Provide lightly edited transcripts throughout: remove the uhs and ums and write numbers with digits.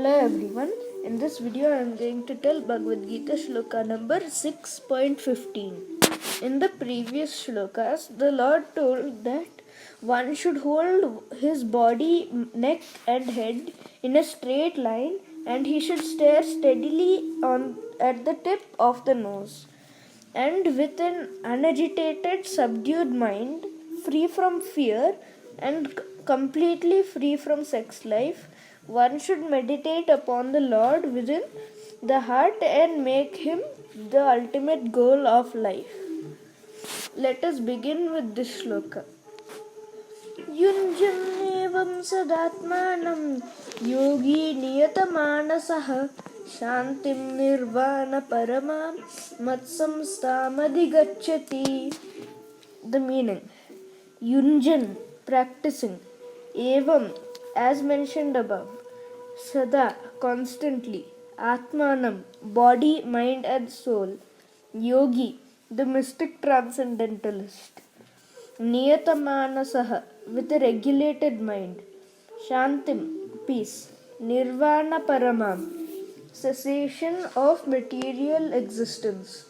Hello everyone. In this video I am going to tell Bhagavad Gita shloka number 6.15. In the previous shlokas, the Lord told that one should hold his body, neck and head in a straight line, and he should stare steadily at the tip of the nose. And with an unagitated, subdued mind, free from fear and completely free from sex life, one should meditate upon the Lord within the heart and make him the ultimate goal of life. Let us begin with this shloka. Yunjanevam sadatmanam yogi niyatamanasah shantim nirvana paramam matsamstamadhigacchati. The meaning: Yunjan, practicing, evam, as mentioned above, sada, constantly, atmanam, body, mind and soul, yogi, the mystic transcendentalist, niyatamanasah, with a regulated mind, shantim, peace, nirvana paramam, cessation of material existence,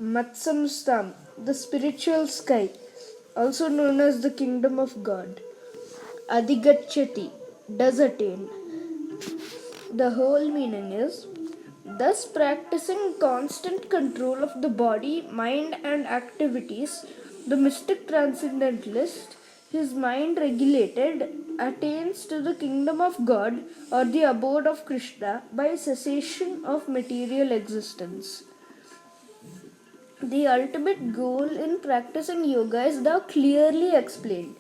matsamstam, the spiritual sky, also known as the kingdom of God, adhigacchati, does attain. The whole meaning is, thus practicing constant control of the body, mind and activities, the mystic transcendentalist, his mind regulated, attains to the kingdom of God or the abode of Krishna by cessation of material existence. The ultimate goal in practicing yoga is now clearly explained.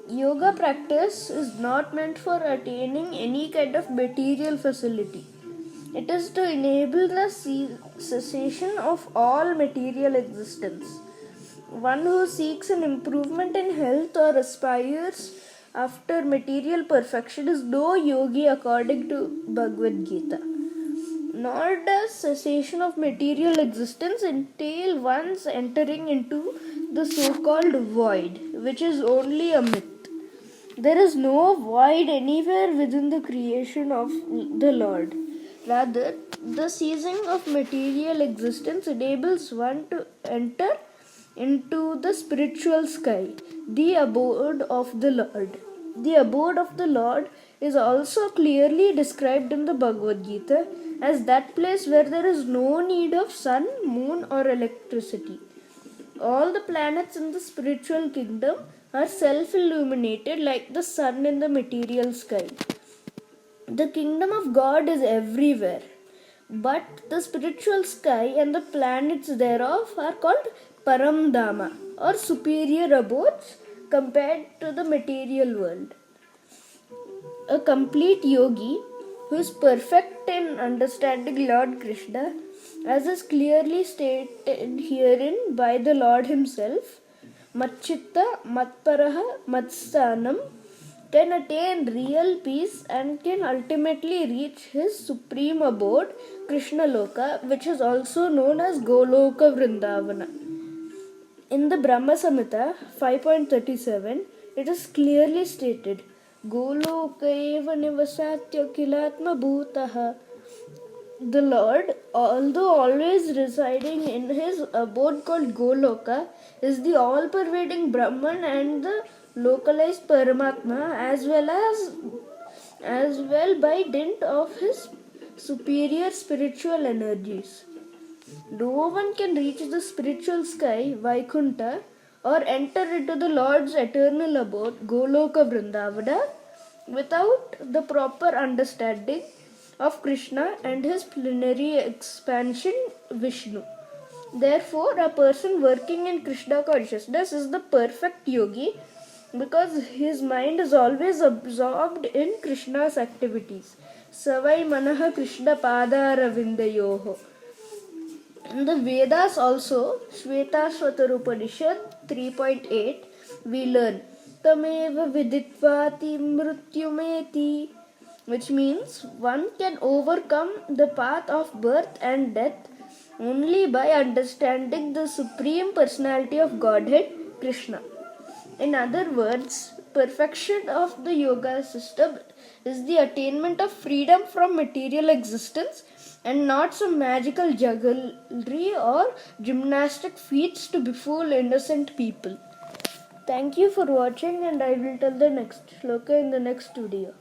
Yoga practice is not meant for attaining any kind of material facility. It is to enable the cessation of all material existence. One who seeks an improvement in health or aspires after material perfection is no yogi according to Bhagavad Gita. Nor does cessation of material existence entail one's entering into the so-called void, which is only a myth. There is no void anywhere within the creation of the Lord. Rather, the ceasing of material existence enables one to enter into the spiritual sky, the abode of the Lord. The abode of the Lord is also clearly described in the Bhagavad Gita as that place where there is no need of sun, moon or electricity. All the planets in the spiritual kingdom are self-illuminated like the sun in the material sky. The kingdom of God is everywhere, but the spiritual sky and the planets thereof are called Paramdhama or superior abodes compared to the material world. A complete yogi who is perfect in understanding Lord Krishna, as is clearly stated herein by the Lord himself, Matchitta, Matparaha, Matsthanam, can attain real peace and can ultimately reach his supreme abode, Krishna Loka, which is also known as Goloka Vrindavana. In the Brahma Samhita 5.37, it is clearly stated, Goloka eva nivasatya kilatma bhutaha. The Lord, although always residing in his abode called Goloka, is the all-pervading Brahman and the localized Paramatma as well by dint of his superior spiritual energies. No one can reach the spiritual sky, Vaikunta, or enter into the Lord's eternal abode, Goloka Vrindavana, without the proper understanding of Krishna and his plenary expansion, Vishnu. Therefore, a person working in Krishna consciousness is the perfect yogi because his mind is always absorbed in Krishna's activities. Savai manaha Krishna padara vindayoho. In the Vedas also, Shvetashvatar Upanishad 3.8, we learn Tameva viditvati mrutyumeti, which means one can overcome the path of birth and death only by understanding the Supreme Personality of Godhead, Krishna. In other words, perfection of the yoga system is the attainment of freedom from material existence and not some magical jugglery or gymnastic feats to befool innocent people. Thank you for watching, and I will tell the next shloka in the next video.